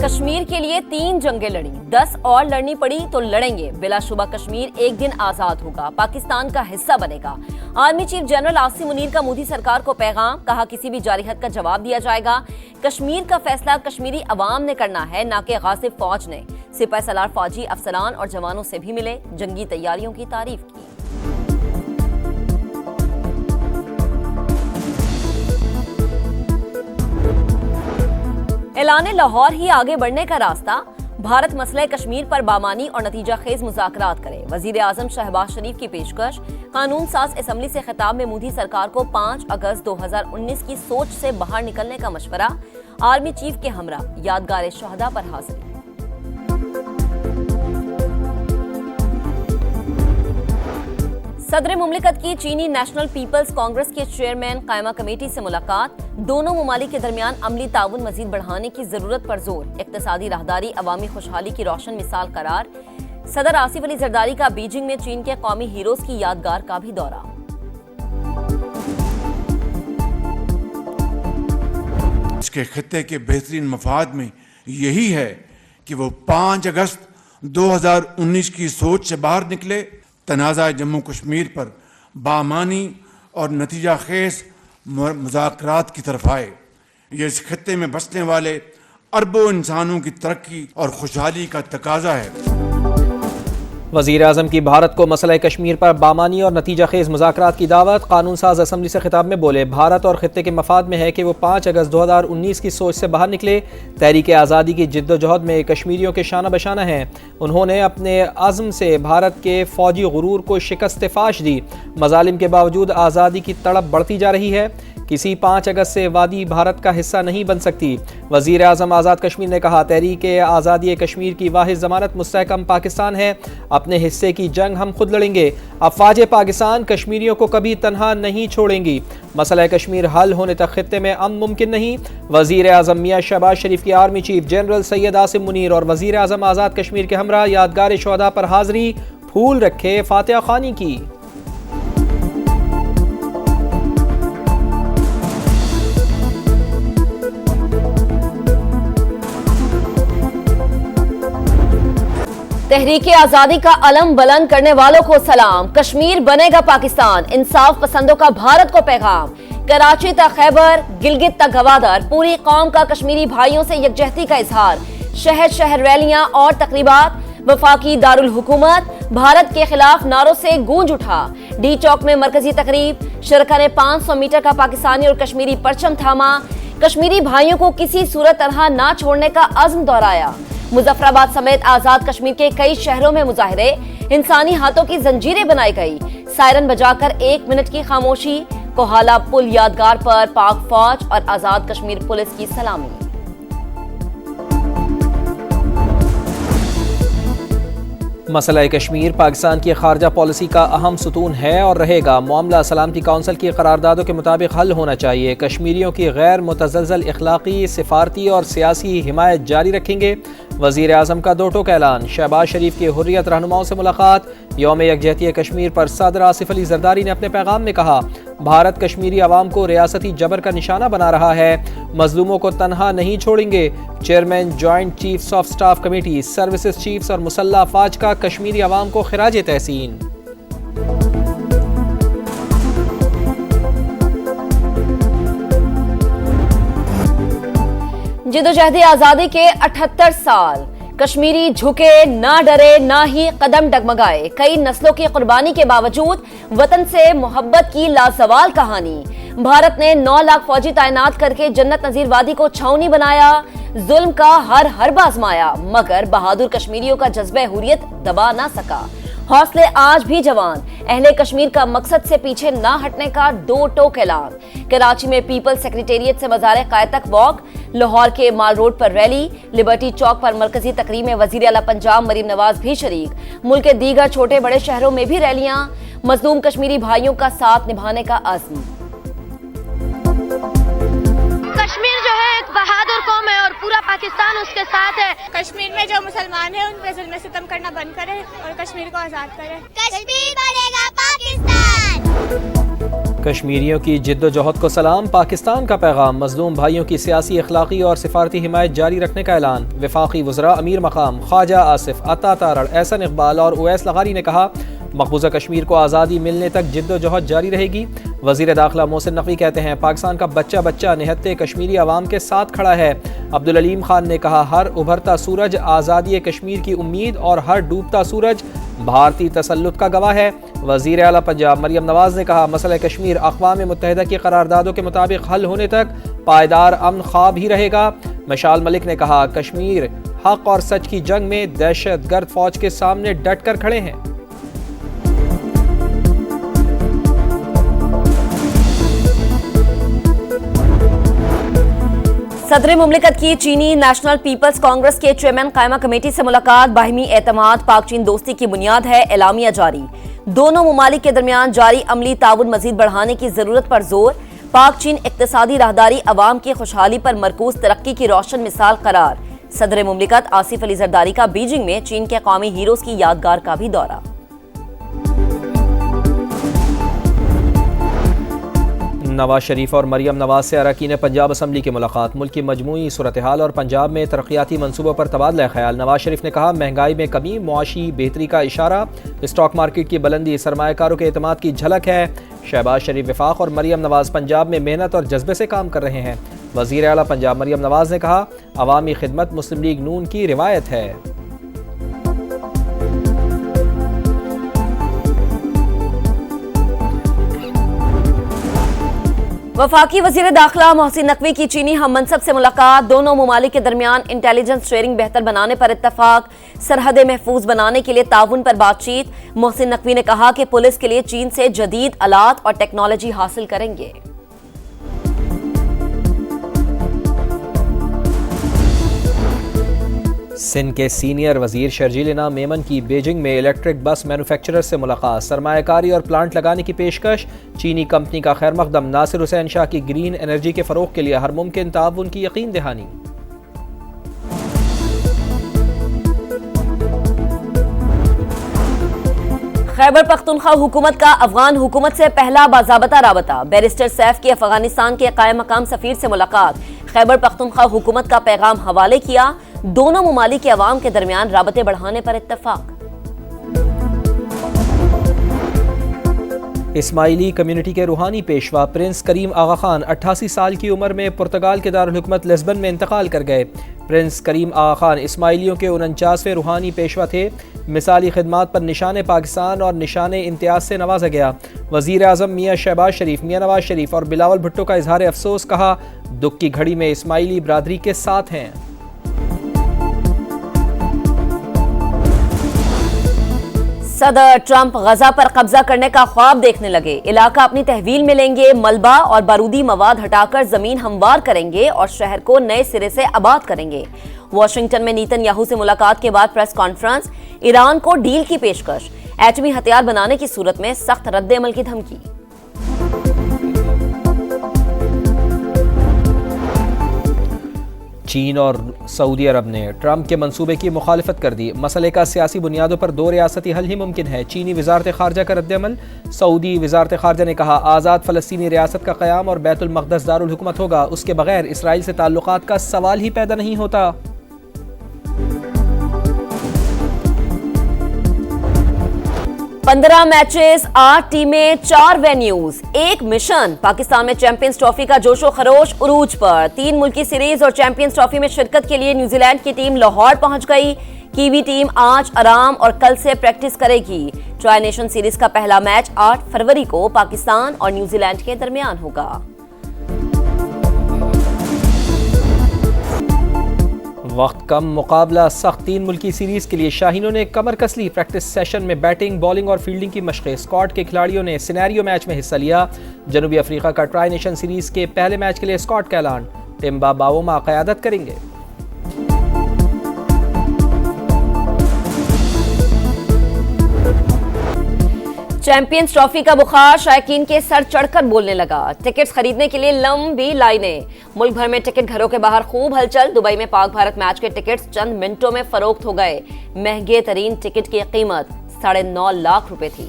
کشمیر کے لیے 3 جنگیں لڑی، 10 اور لڑنی پڑی تو لڑیں گے۔ بلا شبہ کشمیر ایک دن آزاد ہوگا، پاکستان کا حصہ بنے گا۔ Army chief general Asim Munir کا مودی سرکار کو پیغام، کہا کسی بھی جارحیت کا جواب دیا جائے گا۔ کشمیر کا فیصلہ کشمیری عوام نے کرنا ہے، نہ کہ غاصب فوج نے۔ سپہ سالار فوجی افسران اور جوانوں سے بھی ملے، جنگی تیاریوں کی تعریف کی۔ اعلان لاہور ہی آگے بڑھنے کا راستہ، بھارت مسئلہ کشمیر پر بامانی اور نتیجہ خیز مذاکرات کرے۔ وزیر اعظم شہباز شریف کی پیشکش، قانون ساز اسمبلی سے خطاب میں مودی سرکار کو 5 اگست 2019 کی سوچ سے باہر نکلنے کا مشورہ۔ آرمی چیف کے ہمراہ یادگار شہداء پر حاضری۔ صدر مملکت کی چینی نیشنل پیپلز کانگریس کے چیئرمین قائمہ کمیٹی سے ملاقات، دونوں ممالک کے درمیان عملی تعاون مزید بڑھانے کی ضرورت پر زور۔ اقتصادی راہداری عوامی خوشحالی کی روشن مثال قرار۔ صدر آصف علی زرداری کا بیجنگ میں چین کے قومی ہیروز کی یادگار کا بھی دورہ۔ اس کے خطے کے بہترین مفاد میں یہی ہے کہ وہ 5 اگست 2019 کی سوچ سے باہر نکلے، تنازع جموں کشمیر پر بامانی اور نتیجہ خیز مذاکرات کی طرف آئے۔ یہ اس خطے میں بسنے والے اربوں انسانوں کی ترقی اور خوشحالی کا تقاضا ہے۔ وزیر اعظم کی بھارت کو مسئلہ کشمیر پر بامانی اور نتیجہ خیز مذاکرات کی دعوت۔ قانون ساز اسمبلی سے خطاب میں بولے، بھارت اور خطے کے مفاد میں ہے کہ وہ 5 اگست 2019 کی سوچ سے باہر نکلے۔ تحریک آزادی کی جد و جہد میں کشمیریوں کے شانہ بشانہ ہیں۔ انہوں نے اپنے عزم سے بھارت کے فوجی غرور کو شکست فاش دی۔ مظالم کے باوجود آزادی کی تڑپ بڑھتی جا رہی ہے۔ کسی 5 اگست سے وادی بھارت کا حصہ نہیں بن سکتی۔ وزیر اعظم آزاد کشمیر نے کہا، تحریک آزادی کشمیر کی واحد ضمانت مستحکم پاکستان ہے۔ اپنے حصے کی جنگ ہم خود لڑیں گے۔ افواج پاکستان کشمیریوں کو کبھی تنہا نہیں چھوڑیں گی۔ مسئلہ کشمیر حل ہونے تک خطے میں امن ممکن نہیں۔ وزیر اعظم میاں شہباز شریف کی army chief general Syed Asim Munir اور وزیر اعظم آزاد کشمیر کے ہمراہ یادگار شہداء پر حاضری، پھول رکھے، فاتحہ خوانی کی۔ تحریک آزادی کا علم بلند کرنے والوں کو سلام، کشمیر بنے گا پاکستان، انصاف پسندوں کا بھارت کو پیغام۔ کراچی تا خیبر، گلگت تا گوادر، پوری قوم کا کشمیری بھائیوں سے یکجہتی کا اظہار۔ شہر شہر ریلیاں اور تقریبات، وفاقی دارالحکومت بھارت کے خلاف نعروں سے گونج اٹھا۔ ڈی چوک میں مرکزی تقریب، شرکاء نے 500 میٹر کا پاکستانی اور کشمیری پرچم تھاما۔ کشمیری بھائیوں کو کسی صورت تنہا نہ چھوڑنے کا عزم دہرایا۔ مظفر آباد سمیت آزاد کشمیر کے کئی شہروں میں مظاہرے، انسانی ہاتھوں کی زنجیریں بنائی گئی۔ سائرن بجا کر 1 منٹ کی خاموشی۔ کوہالہ پل یادگار پر پاک فوج اور آزاد کشمیر پولیس کی سلامی۔ مسئلہ کشمیر پاکستان کی خارجہ پالیسی کا اہم ستون ہے اور رہے گا۔ معاملہ سلامتی کونسل کی قراردادوں کے مطابق حل ہونا چاہیے۔ کشمیریوں کی غیر متزلزل اخلاقی، سفارتی اور سیاسی حمایت جاری رکھیں گے۔ وزیر اعظم کا 2 ٹوک اعلان۔ شہباز شریف کی حریت رہنماؤں سے ملاقات۔ یوم یکجہتی کشمیر پر صدر آصف علی زرداری نے اپنے پیغام میں کہا، بھارت کشمیری عوام کو ریاستی جبر کا نشانہ بنا رہا ہے، مظلوموں کو تنہا نہیں چھوڑیں گے۔ Chairman joint chiefs of staff committee, services chiefs اور مسلح افواج کا کشمیری عوام کو خراج تحسین۔ جدوجہد آزادی کے 78 سال، کشمیری جھکے نہ ڈرے نہ ہی قدم ڈگمگائے۔ کئی نسلوں کی قربانی کے باوجود وطن سے محبت کی لازوال کہانی۔ بھارت نے 9 لاکھ فوجی تعینات کر کے جنت نظیر وادی کو چھاؤنی بنایا، ظلم کا ہر حرب آزمایا، مگر بہادر کشمیریوں کا جذبہ حریت دبا نہ سکا۔ حوصلے آج بھی جوان، اہل کشمیر کا مقصد سے پیچھے نہ ہٹنے کا 2 ٹوک اعلان۔ کراچی میں پیپل سیکریٹریٹ سے مزار قائد تک واک، لاہور کے مال روڈ پر ریلی، لبرٹی چوک پر مرکزی تقریب میں وزیر اعلیٰ پنجاب مریم نواز بھی شریک۔ ملک کے دیگر چھوٹے بڑے شہروں میں بھی ریلیاں، مظلوم کشمیری بھائیوں کا ساتھ نبھانے کا عزم۔ کشمیر جو ہے ایک بہادر قوم ہے اور پورا پاکستان اس کے ساتھ ہے۔ کشمیر میں جو مسلمان ہیں ان پہ ظلم ستم کرنا بند کرے اور کشمیر کو آزاد کرے۔ کشمیر بنے گا پاکستان۔ کشمیریوں کی جد و جہد کو سلام، پاکستان کا پیغام، مظلوم بھائیوں کی سیاسی، اخلاقی اور سفارتی حمایت جاری رکھنے کا اعلان۔ وفاقی وزراء امیر مقام خواجہ آصف، عطا تارڑ، احسن اقبال اور اویس لغاری نے کہا مقبوضہ کشمیر کو آزادی ملنے تک جد و جہد جاری رہے گی۔ وزیر داخلہ محسن نقوی کہتے ہیں پاکستان کا بچہ بچہ نہتے کشمیری عوام کے ساتھ کھڑا ہے۔ عبدالعلیم خان نے کہا ہر ابھرتا سورج آزادی کشمیر کی امید اور ہر ڈوبتا سورج بھارتی تسلط کا گواہ ہے۔ وزیر اعلیٰ پنجاب مریم نواز نے کہا مسئلہ کشمیر اقوام متحدہ کی قراردادوں کے مطابق حل ہونے تک پائیدار امن خواب ہی رہے گا۔ مشال ملک نے کہا کشمیر حق اور سچ کی جنگ میں دہشت گرد فوج کے سامنے ڈٹ کر کھڑے ہیں۔ صدر مملکت کی چینی نیشنل پیپلز کانگریس کے چیئرمین قائمہ کمیٹی سے ملاقات، باہمی اعتماد پاک چین دوستی کی بنیاد ہے، اعلامیہ جاری۔ دونوں ممالک کے درمیان جاری عملی تعاون مزید بڑھانے کی ضرورت پر زور، پاک چین اقتصادی راہداری عوام کی خوشحالی پر مرکوز ترقی کی روشن مثال قرار۔ صدر مملکت آصف علی زرداری کا بیجنگ میں چین کے قومی ہیروز کی یادگار کا بھی دورہ۔ نواز شریف اور مریم نواز سے اراکین پنجاب اسمبلی کی ملاقات، ملک کی مجموعی صورتحال اور پنجاب میں ترقیاتی منصوبوں پر تبادلہ خیال۔ نواز شریف نے کہا مہنگائی میں کمی معاشی بہتری کا اشارہ، اسٹاک مارکیٹ کی بلندی سرمایہ کاروں کے اعتماد کی جھلک ہے۔ شہباز شریف وفاق اور مریم نواز پنجاب میں محنت اور جذبے سے کام کر رہے ہیں۔ وزیر اعلیٰ پنجاب مریم نواز نے کہا عوامی خدمت مسلم لیگ نون کی روایت ہے۔ وفاقی وزیر داخلہ محسن نقوی کی چینی ہم منصب سے ملاقات، دونوں ممالک کے درمیان انٹیلیجنس شیئرنگ بہتر بنانے پر اتفاق، سرحدیں محفوظ بنانے کے لیے تعاون پر بات چیت۔ محسن نقوی نے کہا کہ پولیس کے لیے چین سے جدید آلات اور ٹیکنالوجی حاصل کریں گے۔ سندھ کے سینئر وزیر شرجیل انعام میمن کی بیجنگ میں الیکٹرک بس مینوفیکچرر سے ملاقات، سرمایہ کاری اور پلانٹ لگانے کی پیشکش۔ چینی کمپنی کا خیر مقدم ناصر حسین شاہ کی گرین انرجی کے فروغ کے لیے ہر ممکن تعاون کی یقین دہانی۔ خیبر پختونخوا حکومت کا افغان حکومت سے پہلا باضابطہ رابطہ، بیرسٹر سیف کی افغانستان کے قائم مقام سفیر سے ملاقات، خیبر پختونخوا حکومت کا پیغام حوالے کیا، دونوں ممالک کے عوام کے درمیان رابطے بڑھانے پر اتفاق۔ اسماعیلی کمیونٹی کے روحانی پیشوا پرنس کریم آغا خان 88 سال کی عمر میں پرتگال کے دارالحکومت لسبن میں انتقال کر گئے۔ پرنس کریم آغا خان اسماعیلیوں کے 49ویں روحانی پیشوا تھے۔ مثالی خدمات پر نشان پاکستان اور نشان امتیاز سے نوازا گیا۔ وزیر اعظم میاں شہباز شریف، میاں نواز شریف اور بلاول بھٹو کا اظہار افسوس، کہا دکھ کی گھڑی میں اسماعیلی برادری کے ساتھ ہیں۔ صدر ٹرمپ غزہ پر قبضہ کرنے کا خواب دیکھنے لگے، علاقہ اپنی تحویل میں لیں گے، ملبہ اور بارودی مواد ہٹا کر زمین ہموار کریں گے اور شہر کو نئے سرے سے آباد کریں گے۔ واشنگٹن میں نیتن یاہو سے ملاقات کے بعد پریس کانفرنس، ایران کو ڈیل کی پیشکش، ایٹمی ہتھیار بنانے کی صورت میں سخت رد عمل کی دھمکی۔ چین اور سعودی عرب نے ٹرمپ کے منصوبے کی مخالفت کر دی، مسئلے کا سیاسی بنیادوں پر دو ریاستی حل ہی ممکن ہے۔ چینی وزارت خارجہ کا رد عمل، سعودی وزارت خارجہ نے کہا آزاد فلسطینی ریاست کا قیام اور بیت المقدس دارالحکومت ہوگا، اس کے بغیر اسرائیل سے تعلقات کا سوال ہی پیدا نہیں ہوتا۔ 15 میچز، 8 ٹیمیں، 4 وینیوز، 1 مشن۔ پاکستان میں چیمپئنز ٹرافی کا جوش و خروش عروج پر، 3 ملکی سیریز اور چیمپئنز ٹرافی میں شرکت کے لیے نیوزی لینڈ کی ٹیم لاہور پہنچ گئی۔ کیوی ٹیم آج آرام اور کل سے پریکٹس کرے گی۔ ٹرائی نیشن سیریز کا پہلا میچ 8 فروری کو پاکستان اور نیوزی لینڈ کے درمیان ہوگا۔ وقت کم، مقابلہ سخت، 3 ملکی سیریز کے لیے شاہینوں نے کمر کس لی۔ پریکٹس سیشن میں بیٹنگ، بالنگ اور فیلڈنگ کی مشقیں، اسکواڈ کے کھلاڑیوں نے سینیریو میچ میں حصہ لیا۔ جنوبی افریقہ کا ٹرائی نیشن سیریز کے پہلے میچ کے لیے اسکواڈ کا اعلان، ٹمبا باوما قیادت کریں گے۔ چیمپئنز ٹرافی کا بخار شائقین کے سر چڑھ کر بولنے لگا، ٹکٹس خریدنے کے لیے لمبی لائنیں، ملک بھر میں ٹکٹ گھروں کے باہر خوب ہلچل۔ دبئی میں پاک بھارت میچ کے ٹکٹس چند منٹوں میں فروخت ہو گئے، مہنگے ترین ٹکٹ کی قیمت 9.5 لاکھ روپے تھی۔